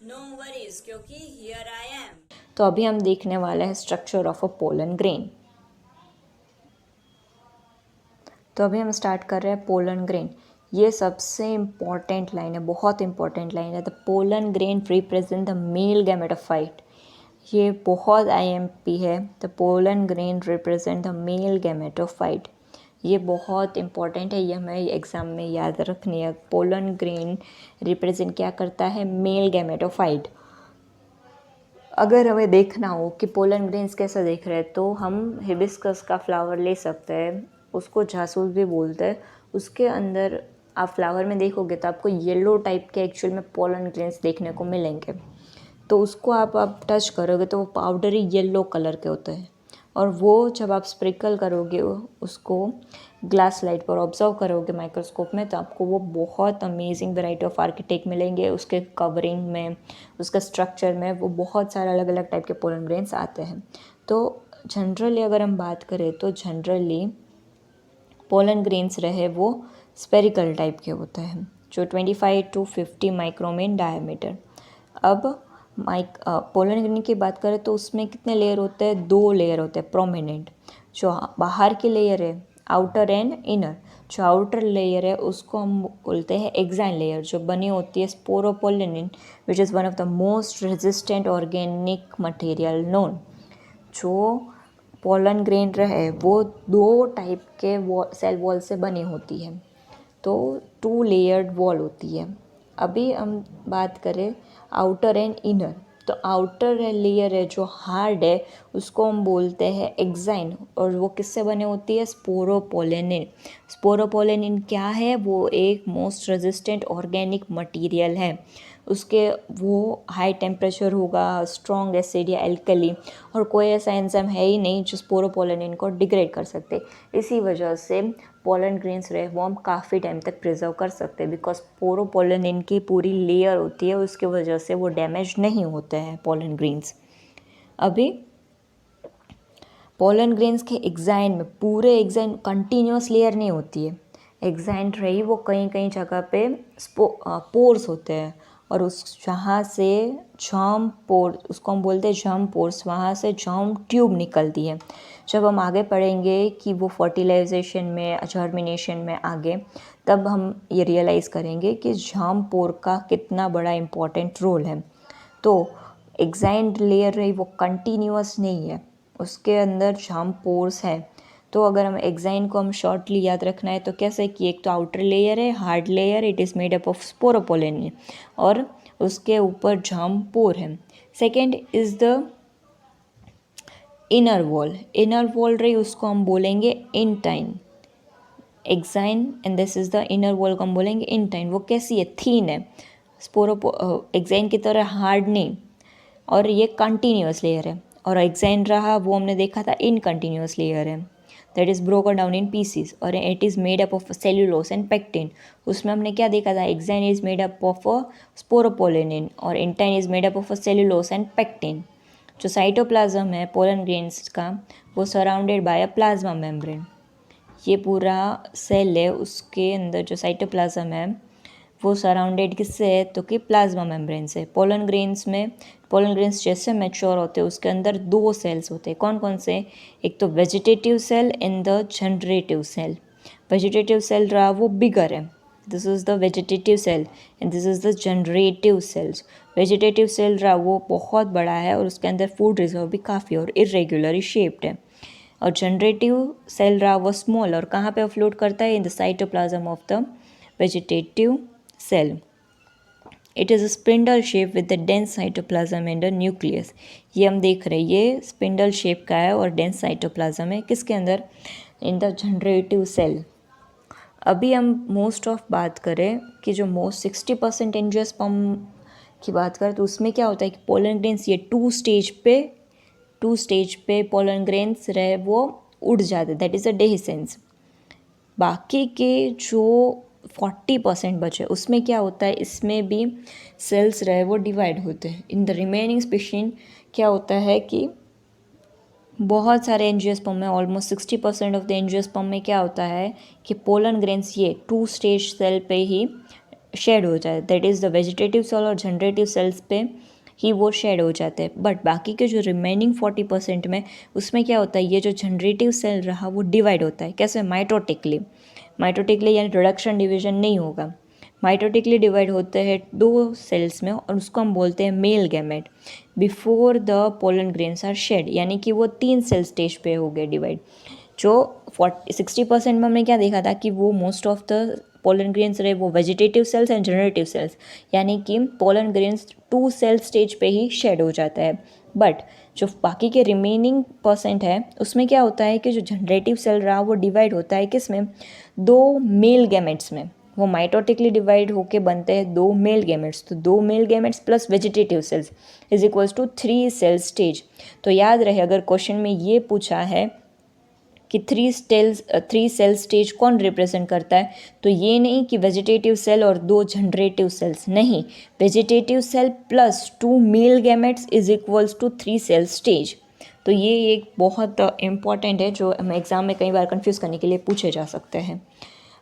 No worries, क्योंकि here I am. तो अभी हम देखने वाले हैं structure of a pollen grain. तो अभी हम स्टार्ट कर रहे हैं पोलन ग्रेन। ये सबसे इम्पॉर्टेंट लाइन है, बहुत इंपॉर्टेंट लाइन है। The pollen grain represent the male gametophyte. ये बहुत आईएमपी है। The pollen grain represent the male gametophyte. ये बहुत इंपॉर्टेंट है, ये हमें एग्जाम में याद रखनी है। पोलन ग्रेन रिप्रेजेंट क्या करता है? Male gametophyte. अगर हमें देखना हो कि पोलन ग्रेन्स कैसे देख रहे हैं तो हम हिबिस्कस का फ्लावर ले सकते हैं, उसको जासूस भी बोलते हैं। उसके अंदर आप फ्लावर में देखोगे तो आपको येलो टाइप के एक्चुअल में पोलन ग्रेन्स देखने को मिलेंगे। तो उसको आप टच करोगे तो वो पाउडरी येलो कलर के होते हैं, और वो जब आप स्प्रिंकल करोगे उसको ग्लास लाइट पर ऑब्जर्व करोगे माइक्रोस्कोप में, तो आपको वो बहुत अमेजिंग वैरायटी ऑफ आर्किटेक्ट मिलेंगे। उसके कवरिंग में, उसका स्ट्रक्चर में वो बहुत सारे अलग अलग टाइप के पोलन ग्रेन्स आते हैं। तो जनरली अगर हम बात करें तो जनरली पोलन ग्रेन्स रहे वो स्पेरिकल टाइप के होते हैं, जो 25 to 50 माइक्रोमीन डायमीटर। अब पोलन ग्रेन की बात करें तो उसमें कितने लेयर होते हैं? 2 लेयर होते हैं प्रोमिनेंट। जो बाहर की लेयर है आउटर एंड इनर, जो आउटर लेयर है उसको हम बोलते हैं एक्साइन लेयर, जो बनी होती है sporopollenin, which is one of the most resistant organic material known. जो पोलन ग्रेन रहे वो 2 टाइप के सेल वॉल से बनी होती है, तो 2 लेयर्ड वॉल होती है। अभी हम बात करें आउटर एंड इनर, तो आउटर लेयर है जो हार्ड है उसको हम बोलते हैं एक्साइन, और वो किससे बने होती है? स्पोरोपोलेनिन। स्पोरोपोलेनिन क्या है? वो एक मोस्ट रेजिस्टेंट ऑर्गेनिक मटेरियल है। उसके वो हाई टेम्परेचर होगा, स्ट्रॉन्ग एसिड या एल्कली, और कोई ऐसा एंजाइम है ही नहीं जो स्पोरोपोलेनिन को डिग्रेड कर सकते। इसी वजह से पोलन ग्रेन्स रहे वो हम काफ़ी टाइम तक प्रिजर्व कर सकते हैं, बिकॉज स्पोरोपोलेनिन की पूरी लेयर होती है, उसकी वजह से वो डैमेज नहीं होते हैं पोलन ग्रेन्स। अभी पोलन ग्रेन्स के एक्साइन में पूरे एक्साइन कंटिन्यूस लेयर नहीं होती है। एक्साइन रही वो कहीं कहीं जगह पे पोर्स होते हैं, और उस जहाँ से जर्म पोर, उसको हम बोलते हैं जर्म पोर्स, वहाँ से जर्म ट्यूब निकलती है। जब हम आगे पढ़ेंगे कि वो फर्टिलाइजेशन में, जर्मिनेशन में आगे, तब हम ये रियलाइज़ करेंगे कि जर्म पोर का कितना बड़ा इम्पोर्टेंट रोल है। तो एक्साइन लेयर रही वो कंटिन्यूअस नहीं है, उसके अंदर जर्म पोर्स है। तो अगर हम एक्साइन को हम शॉर्टली याद रखना है तो कैसे कि एक तो आउटर लेयर है hard layer, it is made up of sporopollenin, और उसके ऊपर जर्म पोर है। Second is the inner wall. Inner wall रही उसको हम बोलेंगे intine. Exine and this is the inner wall को हम बोलेंगे इंटाइन। वो कैसी है? थीन है, एक्साइन की तरह हार्ड नहीं, और ये कंटिन्यूस लेयर है। और एक्साइन रहा वो हमने देखा था इनकंटिन्यूस लेयर है, that is broken down in pieces, और it is made up of cellulose and pectin. उसमें हमने क्या देखा था? Exine is made up of sporopollenin, और intine is made up of cellulose and pectin. जो साइटोप्लाज्म है पोलन ग्रेन्स का, वो surrounded by a plasma membrane. ये पूरा सेल है, उसके अंदर जो साइटोप्लाज्म है वो सराउंडेड किससे है? तो कि प्लाज्मा मेम्ब्रेन से। पोलन ग्रेन्स में, पोलन ग्रेन्स जैसे मैच्योर होते हैं उसके अंदर 2 सेल्स होते हैं। कौन कौन से? एक तो vegetative cell and the generative cell. Vegetative cell रहा वो बिगर है, this is the vegetative cell, and this is the generative cells. Vegetative cell रहा वो बहुत बड़ा है और उसके अंदर फूड रिजर्व भी काफ़ी और इरेगुलरली शेप्ड है। और जनरेटिव सेल रहा वो स्मॉल, और कहाँ पे फ्लोट करता है? In the cytoplasm of the vegetative cell. It is a spindle shape with the dense cytoplasm and a nucleus. ये हम देख रहे हैं, ये स्पिंडल शेप का है और डेंस साइटोप्लाज्म है किसके अंदर? In the generative cell. अभी हम मोस्ट ऑफ बात करें कि जो मोस्ट 60% एंजियोस्पर्म की बात करें तो उसमें क्या होता है कि पोलन ग्रेन्स ये 2 स्टेज पे पोलन ग्रेन्स रहे वो उड़ जाते, दैट इज़ अ डेहिसेंस। बाकी के जो 40% बचे उसमें क्या होता है? इसमें भी सेल्स रहे वो डिवाइड होते हैं। इन द रिमेनिंग स्पीशीज क्या होता है कि बहुत सारे एंजियोस्पर्म में, ऑलमोस्ट 60% ऑफ द एंजियोस्पर्म में क्या होता है कि पोलन ग्रेन्स ये 2 स्टेज सेल पे ही शेड हो जाए, that is the vegetative cell और जनरेटिव सेल्स पे ही वो शेड हो जाते हैं। बट बाकी के जो रिमेनिंग 40% में उसमें क्या होता है, ये जो जनरेटिव सेल रहा वो डिवाइड होता है। कैसे? माइटोटिकली। माइटोटिकली यानी रिडक्शन डिवीजन नहीं होगा, माइटोटिकली डिवाइड होते हैं 2 सेल्स में और उसको हम बोलते हैं male gamete before the pollen grains are shed, यानी कि वो 3 सेल स्टेज पे हो गए डिवाइड। जो 60% में हमने क्या देखा था कि वो most of the pollen grains रहे वो vegetative cells and generative cells, यानी कि पोलन ग्रेन्स 2 सेल स्टेज पे ही शेड हो जाता है। बट जो बाकी के रिमेनिंग % है उसमें क्या होता है कि जो जनरेटिव सेल रहा वो डिवाइड होता है किस में, 2 मेल गैमेट्स में। वो माइटोटिकली डिवाइड होके बनते हैं 2 मेल गैमेट्स, तो 2 male gametes plus vegetative cells is equals to 3 cell stage. तो याद रहे अगर क्वेश्चन में ये पूछा है कि 3 सेल स्टेज कौन रिप्रेजेंट करता है, तो ये नहीं कि वेजिटेटिव सेल और 2 जनरेटिव सेल्स, नहीं, vegetative cell plus 2 male gametes is equals to 3 cell stage. तो ये एक बहुत इम्पॉर्टेंट है जो हम एग्ज़ाम में कई बार कंफ्यूज करने के लिए पूछे जा सकते हैं।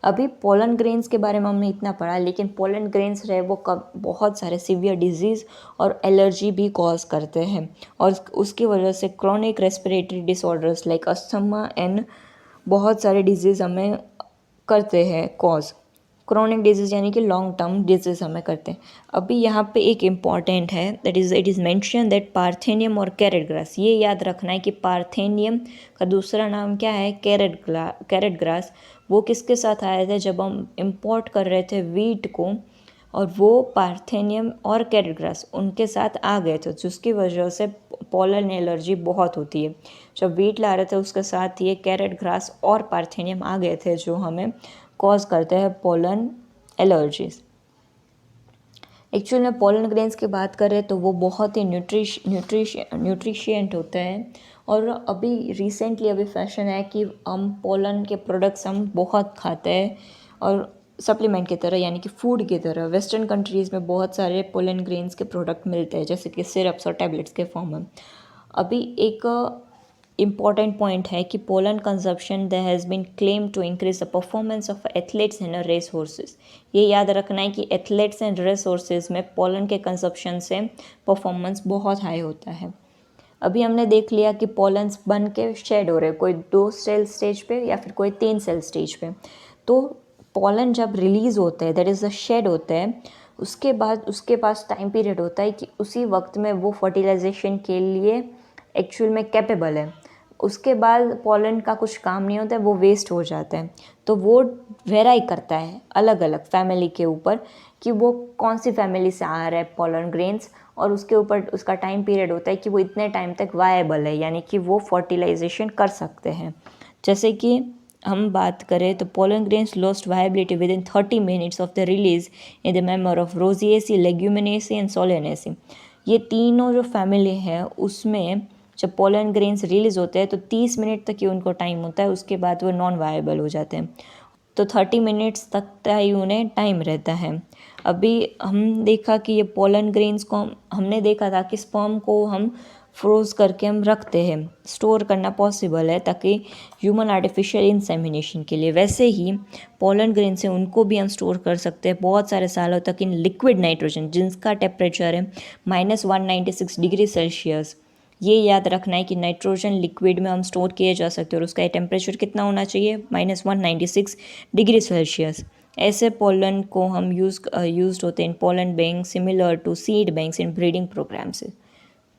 अभी पोलन ग्रेन्स के बारे में हमने इतना पढ़ा, लेकिन पोलन ग्रेन्स रहे वो बहुत सारे सीवियर डिजीज़ और एलर्जी भी कॉज करते हैं और उसकी वजह से chronic respiratory disorders like asthma and बहुत सारे डिजीज़ हमें करते हैं कॉज। क्रॉनिक डिजीज़ यानी कि लॉन्ग टर्म डिजीज़ हमें करते हैं। अभी यहाँ पे एक इम्पॉर्टेंट है, that is it is mention that parthenium और कैरेट ग्रास, ये याद रखना है कि पार्थेनियम का दूसरा नाम क्या है, कैरेट ग्रास। वो किसके साथ आए थे जब हम इम्पोर्ट कर रहे थे वीट को, और वो पार्थेनियम और कैरेट ग्रास उनके साथ आ गए थे, जिसकी वजह से पोलन एलर्जी बहुत होती है। जब वीट ला रहे थे उसके साथ ये कैरेट ग्रास और पार्थेनियम आ गए थे जो हमें कॉज करते हैं पोलन एलर्जीज। एक्चुअल में पोलन ग्रेन्स की बात करें तो वो बहुत ही न्यूट्रिशियंट होते हैं और अभी रिसेंटली अभी फैशन है कि हम पोलन के प्रोडक्ट्स हम बहुत खाते हैं और सप्लीमेंट की तरह यानी कि फूड की तरह। वेस्टर्न कंट्रीज़ में बहुत सारे पोलन ग्रेन्स के प्रोडक्ट मिलते हैं जैसे कि सिरप्स और टैबलेट्स के फॉर्म में। अभी एक इम्पॉर्टेंट पॉइंट है कि pollen consumption there has been claim to increase the performance of athletes in race horses. ये याद रखना है कि एथलीट्स एंड रेस हॉर्सेस में पोलन के कंजप्शन से परफॉर्मेंस बहुत हाई होता है। अभी हमने देख लिया कि पोलन्स बन के शेड हो रहे, कोई 2 सेल स्टेज पे या फिर कोई 3 सेल स्टेज पे। तो पोलन जब रिलीज़ होते हैं, दैट इज़ द शेड होते हैं, उसके बाद उसके पास टाइम पीरियड होता है कि उसी वक्त में वो फर्टिलाइजेशन के लिए एक्चुअल में कैपेबल है। उसके बाद पोलन का कुछ काम नहीं होता है, वो वेस्ट हो जाता है। तो वो वेराई करता है अलग अलग फैमिली के ऊपर कि वो कौन सी फैमिली से आ रहा है पोलन ग्रेन्स, और उसके ऊपर उसका टाइम पीरियड होता है कि वो इतने टाइम तक वायबल है, यानी कि वो फर्टिलाइजेशन कर सकते हैं। जैसे कि हम बात करें तो pollen grains lost viability within 30 minutes of the release in the member of Rosaceae, Leguminosae and Solanaceae. ये तीनों जो फैमिली है उसमें जब पोलन ग्रेन्स रिलीज़ होते हैं तो 30 मिनट तक ही उनको टाइम होता है, उसके बाद वो नॉन वायबल हो जाते हैं। तो 30 मिनट्स तक का ही उन्हें टाइम रहता है। अभी हम देखा कि ये पोलन ग्रेन्स को हमने देखा था कि स्पर्म को हम फ्रोज करके हम रखते हैं, स्टोर करना पॉसिबल है ताकि ह्यूमन आर्टिफिशियल इंसेमिनेशन के लिए। वैसे ही पोलन ग्रेन से उनको भी हम स्टोर कर सकते हैं बहुत सारे सालों तक इन लिक्विड नाइट्रोजन, जिसका टेम्परेचर है -196 डिग्री सेल्सियस। ये याद रखना है कि नाइट्रोजन लिक्विड में हम स्टोर किए जा सकते हैं और उसका टेम्परेचर कितना होना चाहिए, -196 डिग्री सेल्सियस। ऐसे पोलन को हम यूज होते हैं इन pollen bank similar to seed banks in breeding programme से।